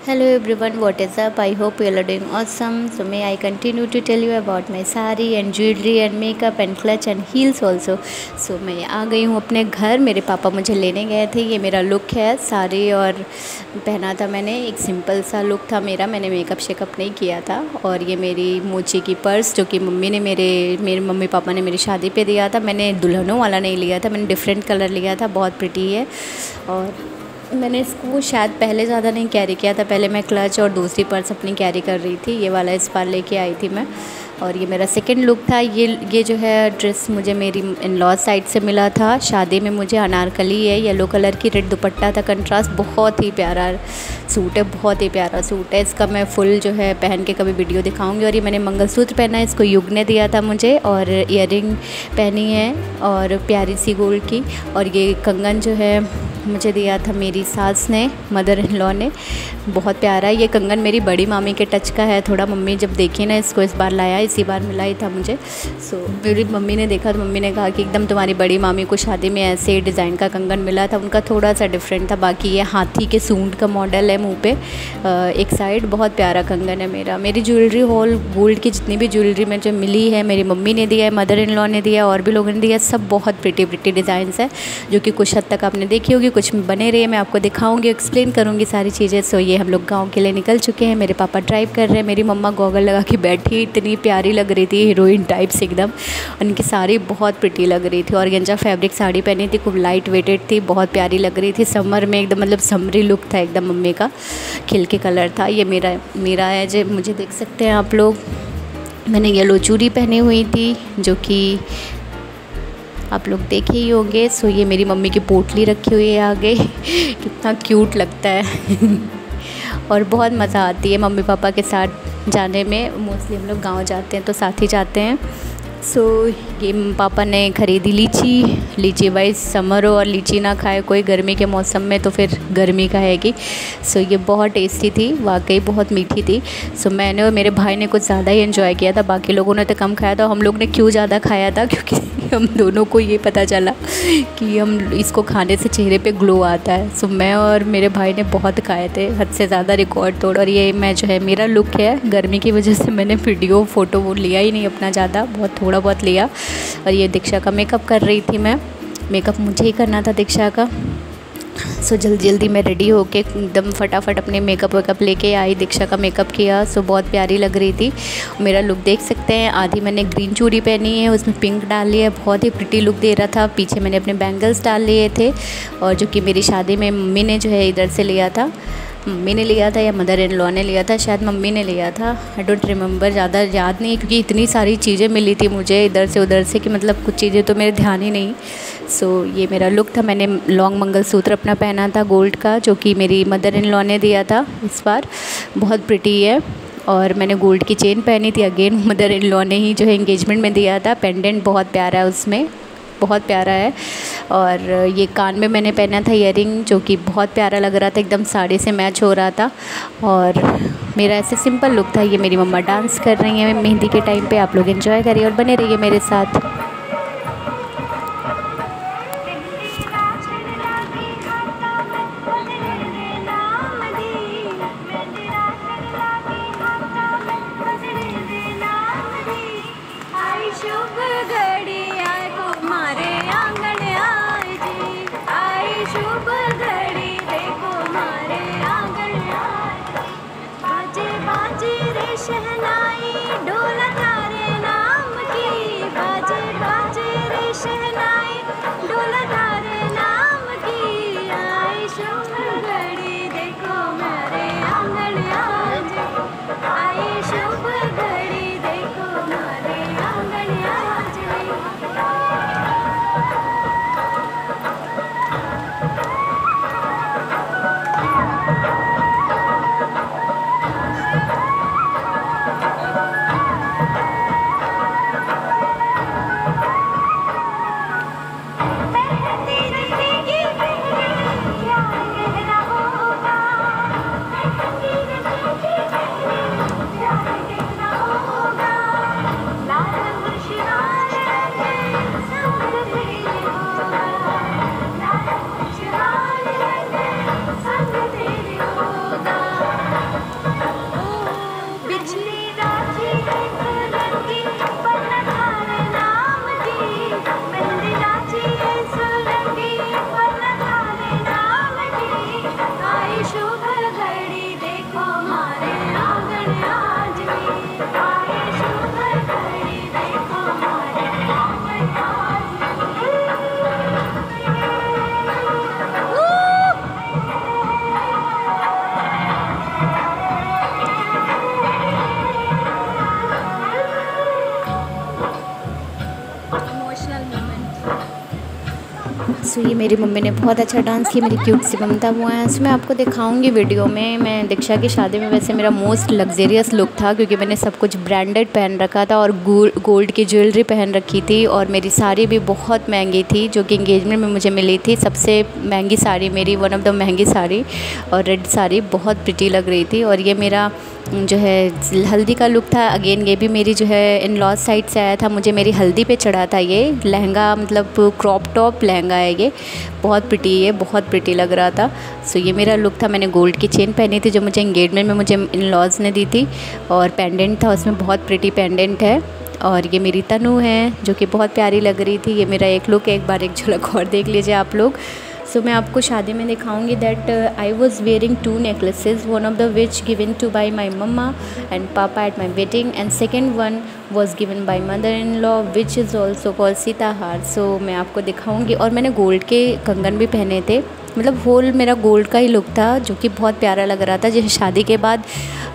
Hello everyone, what is up? I hope you are doing awesome. So may I continue to tell you about my sari and jewelry and makeup and clutch and heels also. So मैं आ गई हूँ अपने घर। मेरे पापा मुझे लेने गए थे। ये मेरा लुक है, साड़ी और पहना था मैंने। एक सिंपल सा लुक था मेरा, मैंने मेकअप शेकअप नहीं किया था। और ये मेरी मोची की पर्स जो कि मम्मी ने मेरे मम्मी पापा ने मेरी शादी पे दिया था। मैंने दुल्हनों वाला नहीं लिया था, मैंने डिफरेंट कलर लिया था, बहुत प्रिटी है। और मैंने इसको शायद पहले ज़्यादा नहीं कैरी किया था। पहले मैं क्लच और दूसरी पर्स अपनी कैरी कर रही थी। ये वाला इस बार लेके आई थी मैं। और ये मेरा सेकंड लुक था। ये जो है ड्रेस मुझे मेरी इन लॉ साइड से मिला था। शादी में मुझे अनारकली है, येलो कलर की, रेड दुपट्टा था, कंट्रास्ट। बहुत ही प्यारा सूट है, बहुत ही प्यारा सूट है। इसका मैं फुल जो है पहन के कभी वीडियो दिखाऊंगी। और ये मैंने मंगलसूत्र पहना है, इसको युग ने दिया था मुझे। और ईयरिंग पहनी है और प्यारी सी गोल्ड की। और ये कंगन जो है मुझे दिया था मेरी सास ने, मदर इन लॉ ने। बहुत प्यारा है ये कंगन, मेरी बड़ी मामी के टच का है थोड़ा। मम्मी जब देखी ना इसको, इस बार लाया, इसी बार मिला ही था मुझे। सो मेरी मम्मी ने देखा तो मम्मी ने कहा कि एकदम तुम्हारी बड़ी मामी को शादी में ऐसे डिज़ाइन का कंगन मिला था। उनका थोड़ा सा डिफरेंट था। बाकी ये हाथी के सूंड का मॉडल है मुँह पे एक साइड। बहुत प्यारा कंगन है मेरा। मेरी ज्वेलरी हॉल गोल्ड की जितनी भी ज्वेलरी मुझे मिली है, मेरी मम्मी ने दिया है, मदर इन लॉ ने दिया, और भी लोगों ने दिया। सब बहुत प्रिटी डिज़ाइंस है जो कि कुछ हद तक आपने देखी होगी, कुछ बने रही है। मैं आपको दिखाऊंगी, एक्सप्लेन करूंगी सारी चीज़ें। सो ये हम लोग गांव के लिए निकल चुके हैं। मेरे पापा ड्राइव कर रहे हैं, मेरी मम्मा गॉगल लगा के बैठी, इतनी प्यारी लग रही थी, हीरोइन टाइप से एकदम। उनकी साड़ी बहुत प्रिटी लग रही थी। ऑर्गेन्जा फैब्रिक साड़ी पहनी थी, खूब लाइट वेटेड थी, बहुत प्यारी लग रही थी। समर में एकदम मतलब समरी लुक था एकदम। मम्मी का खिल के कलर था। ये मेरा है जो मुझे देख सकते हैं आप लोग। मैंने येलो चूड़ी पहनी हुई थी जो कि आप लोग देखे ही होंगे। सो ये मेरी मम्मी की पोटली रखी हुई है आगे कितना क्यूट लगता है और बहुत मज़ा आती है मम्मी पापा के साथ जाने में। मोस्टली हम लोग गांव जाते हैं तो साथ ही जाते हैं। सो ये पापा ने ख़रीदी लीची वाइज समर हो और लीची ना खाए कोई गर्मी के मौसम में तो फिर गर्मी का है कि। सो ये बहुत टेस्टी थी, वाकई बहुत मीठी थी। सो मैंने और मेरे भाई ने कुछ ज़्यादा ही एंजॉय किया था, बाकी लोगों ने तो कम खाया था। हम लोग ने क्यों ज़्यादा खाया था, क्योंकि हम दोनों को ये पता चला कि हम इसको खाने से चेहरे पे ग्लो आता है। सो मैं और मेरे भाई ने बहुत खाए थे, हद से ज़्यादा, रिकॉर्ड तोड़। और ये मैं जो है मेरा लुक है, गर्मी की वजह से मैंने वीडियो फ़ोटो वो लिया ही नहीं अपना ज़्यादा, बहुत थोड़ा बहुत लिया। और ये दीक्षा का मेकअप कर रही थी मैं। मेकअप मुझे ही करना था दीक्षा का। सो जल्दी मैं रेडी होके एकदम फटाफट अपने मेकअप वेकअप लेके आई, दीक्षा का मेकअप किया। सो बहुत प्यारी लग रही थी। मेरा लुक देख सकते हैं। आधी मैंने ग्रीन चूड़ी पहनी है, उसमें पिंक डाल लिया है, बहुत ही प्रिटी लुक दे रहा था। पीछे मैंने अपने बैंगल्स डाल लिए थे, और जो कि मेरी शादी में मम्मी ने जो है इधर से लिया था। मम्मी ने लिया था या मदर इन लॉ ने लिया था, शायद मम्मी ने लिया था, आई डोंट रिमेंबर, ज़्यादा याद नहीं, क्योंकि इतनी सारी चीज़ें मिली थी मुझे इधर से उधर से कि मतलब कुछ चीज़ें तो मेरे ध्यान ही नहीं। सो ये मेरा लुक था। मैंने लॉन्ग मंगलसूत्र अपना पहना था गोल्ड का, जो कि मेरी मदर इन लॉ ने दिया था इस बार, बहुत प्रिटी है। और मैंने गोल्ड की चेन पहनी थी, अगेन मदर इन लॉ ने ही जो है इंगेजमेंट में दिया था। पेंडेंट बहुत प्यारा है उसमें, बहुत प्यारा है। और ये कान में मैंने पहना था ईयरिंग, जो कि बहुत प्यारा लग रहा था, एकदम साड़ी से मैच हो रहा था। और मेरा ऐसे सिंपल लुक था। ये मेरी मम्मा डांस कर रही हैं मेहंदी के टाइम पे। आप लोग एंजॉय करिए और बने रहिए मेरे साथ। शहनाई डोला धारे नाम की, बाजे बाजे रे शहनाई डोला धारे नाम की। आई शुभ घड़ी देखो मेरे आंगन आज, आई शुभ घड़ी देखो मेरे आंगन आज। सो ये मेरी मम्मी ने बहुत अच्छा डांस किया, मेरी क्यूट सी ममता बुआ हैं। सो मैं आपको दिखाऊंगी वीडियो में। मैं दीक्षा की शादी में वैसे मेरा मोस्ट लग्जरियस लुक था, क्योंकि मैंने सब कुछ ब्रांडेड पहन रखा था और गोल्ड की ज्वेलरी पहन रखी थी, और मेरी साड़ी भी बहुत महंगी थी जो कि इंगेजमेंट में मुझे मिली थी। सबसे महंगी साड़ी मेरी, वन ऑफ द महंगी साड़ी, और रेड साड़ी बहुत प्रिटी लग रही थी। और ये मेरा जो है हल्दी का लुक था। अगेन ये भी मेरी जो है इन लॉज साइड से आया था, मुझे मेरी हल्दी पे चढ़ा था ये लहंगा, मतलब क्रॉप टॉप लहंगा है ये, बहुत प्रिटी है, बहुत प्रिटी लग रहा था। सो ये मेरा लुक था। मैंने गोल्ड की चेन पहनी थी जो मुझे एंगेजमेंट में मुझे इन लॉज ने दी थी, और पेंडेंट था उसमें, बहुत प्रिटी पेंडेंट है। और ये मेरी तनु है जो कि बहुत प्यारी लग रही थी। ये मेरा एक लुक है, एक बार एक झलक और देख लीजिए आप लोग। सो मैं आपको शादी में दिखाऊंगी that I was wearing 2 necklaces, one of the which given to by my mama and papa at my wedding, and second one was given by mother in law which is also called Sitahar. So मैं आपको दिखाऊंगी। और मैंने gold के कंगन भी पहने थे, मतलब होल मेरा गोल्ड का ही लुक था जो कि बहुत प्यारा लग रहा था, जैसे शादी के बाद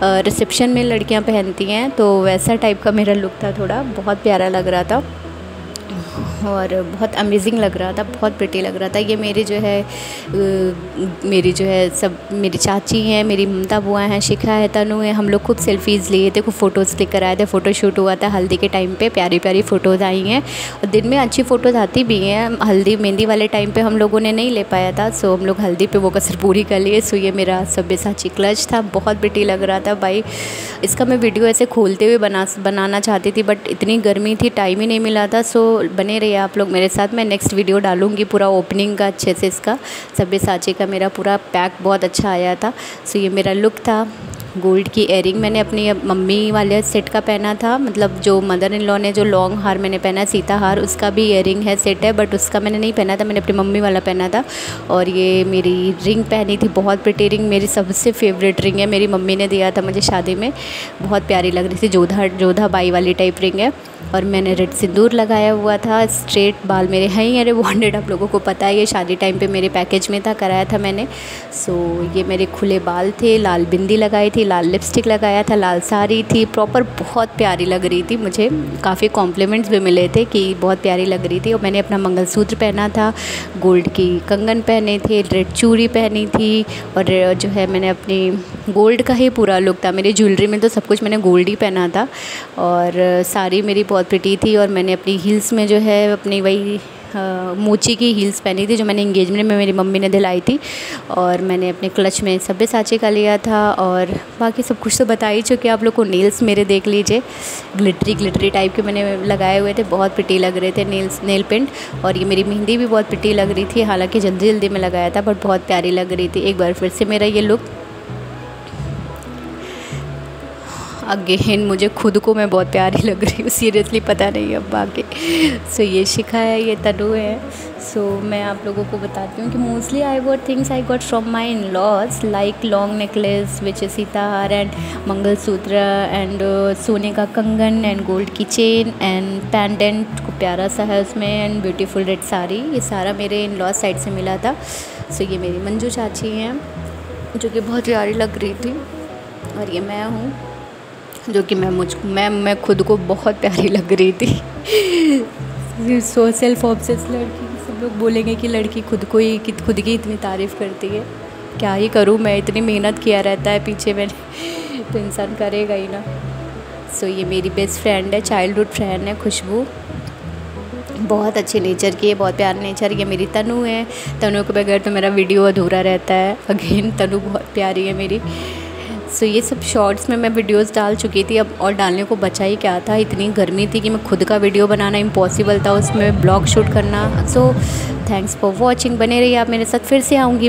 रिसेप्शन में लड़कियां पहनती हैं, तो वैसा टाइप का मेरा लुक था थोड़ा, बहुत प्यारा लग रहा था और बहुत अमेजिंग लग रहा था, बहुत प्रिटी लग रहा था। ये मेरी जो है सब मेरी चाची हैं, मेरी ममता बुआ हैं, शिखा है, तनु है। हम लोग खूब सेल्फीज़ लिए थे, खूब फ़ोटोज़ लेकर आए थे। फ़ोटोशूट हुआ था हल्दी के टाइम पे, प्यारी प्यारी फ़ोटोज़ आई हैं, और दिन में अच्छी फ़ोटोज़ आती भी हैं। हल्दी मेहंदी वाले टाइम पे हम लोगों ने नहीं ले पाया था, सो हम लोग हल्दी पे वो कसर पूरी कर लिए। सो ये मेरा सब्यसाची क्लच था, बहुत प्रिटी लग रहा था भाई। इसका मैं वीडियो ऐसे खोलते हुए बनाना चाहती थी, बट इतनी गर्मी थी, टाइम ही नहीं मिला था। सो बने रहिए आप लोग मेरे साथ। मैं नेक्स्ट वीडियो डालूंगी पूरा ओपनिंग का अच्छे से, इसका सब्यसाची का मेरा पूरा पैक बहुत अच्छा आया था। सो ये मेरा लुक था। गोल्ड की एयरिंग मैंने अपनी मम्मी वाले सेट का पहना था, मतलब जो मदर इन लॉ ने जो लॉन्ग हार मैंने पहना है, सीता हार, उसका भी एयरिंग है, सेट है, बट उसका मैंने नहीं पहना था, मैंने अपनी मम्मी वाला पहना था। और ये मेरी रिंग पहनी थी, बहुत प्रिटी रिंग, मेरी सबसे फेवरेट रिंग है, मेरी मम्मी ने दिया था मुझे शादी में, बहुत प्यारी लग रही थी, जोधा बाई वाली टाइप रिंग है। और मैंने रेड सिंदूर लगाया हुआ था, स्ट्रेट बाल मेरे हैं ही अरे बॉन्डेड, आप लोगों को पता है, ये शादी टाइम पे मेरे पैकेज में था, कराया था मैंने। सो ये मेरे खुले बाल थे, लाल बिंदी लगाई थी, लाल लिपस्टिक लगाया था, लाल साड़ी थी, प्रॉपर बहुत प्यारी लग रही थी। मुझे काफ़ी कॉम्प्लीमेंट्स भी मिले थे कि बहुत प्यारी लग रही थी। और मैंने अपना मंगलसूत्र पहना था, गोल्ड की कंगन पहने थे, रेड चूड़ी पहनी थी, और जो है मैंने अपनी गोल्ड का ही पूरा लुक था। मेरी ज्वेलरी में तो सब कुछ मैंने गोल्ड ही पहना था, और साड़ी मेरी बहुत प्रिटी थी। और मैंने अपनी हील्स में जो है अपनी वही मोची की हील्स पहनी थी जो मैंने एंगेजमेंट में मेरी मम्मी ने दिलाई थी। और मैंने अपने क्लच में सब्यसाची का लिया था, और बाकी सब कुछ तो बता ही चुके आप लोग को। नेल्स मेरे देख लीजिए, ग्लिटरी टाइप के मैंने लगाए हुए थे, बहुत प्रिटी लग रहे थे नेल पेंट। और ये मेरी मेहंदी भी बहुत प्रिटी लग रही थी, हालांकि जल्दी में लगाया था, बट बहुत प्यारी लग रही थी। एक बार फिर से मेरा ये लुक अगेन, मुझे खुद को मैं बहुत प्यारी लग रही हूँ, सीरियसली पता नहीं अब आगे। सो ये शिखा है, ये तनु है। सो मैं आप लोगों को बताती हूँ कि mostly I got things I got from my in laws, like long necklace which is Sitahar, and mangalsutra, and सोने का कंगन, एंड गोल्ड की चेन, एंड पेंडेंट को प्यारा सा है उसमें, एंड ब्यूटीफुल रेड साड़ी। ये सारा मेरे इन लॉज साइड से मिला था। सो ये मेरी मंजू चाची हैं जो कि बहुत प्यारी लग रही थी, और ये मैं हूँ जो कि मैं खुद को बहुत प्यारी लग रही थी। सो सेल्फ ऑब्सेस लड़की, सब लोग बोलेंगे कि लड़की खुद की इतनी तारीफ़ करती है। क्या ही करूँ मैं, इतनी मेहनत किया रहता है पीछे मैंने, तो इंसान करेगा ही ना। सो ये मेरी बेस्ट फ्रेंड है, चाइल्डहुड फ्रेंड है, खुशबू, बहुत अच्छे नेचर की है, बहुत प्यार नेचर। ये मेरी तनु है, तनु के बगैर तो मेरा वीडियो अधूरा रहता है। अगेन तनु बहुत प्यारी है मेरी। सो ये सब शॉर्ट्स में मैं वीडियोस डाल चुकी थी, अब और डालने को बचा ही क्या था। इतनी गर्मी थी कि मैं खुद का वीडियो बनाना इम्पॉसिबल था, उसमें ब्लॉग शूट करना। सो थैंक्स फॉर वॉचिंग, बने रहिए आप मेरे साथ, फिर से आऊँगी।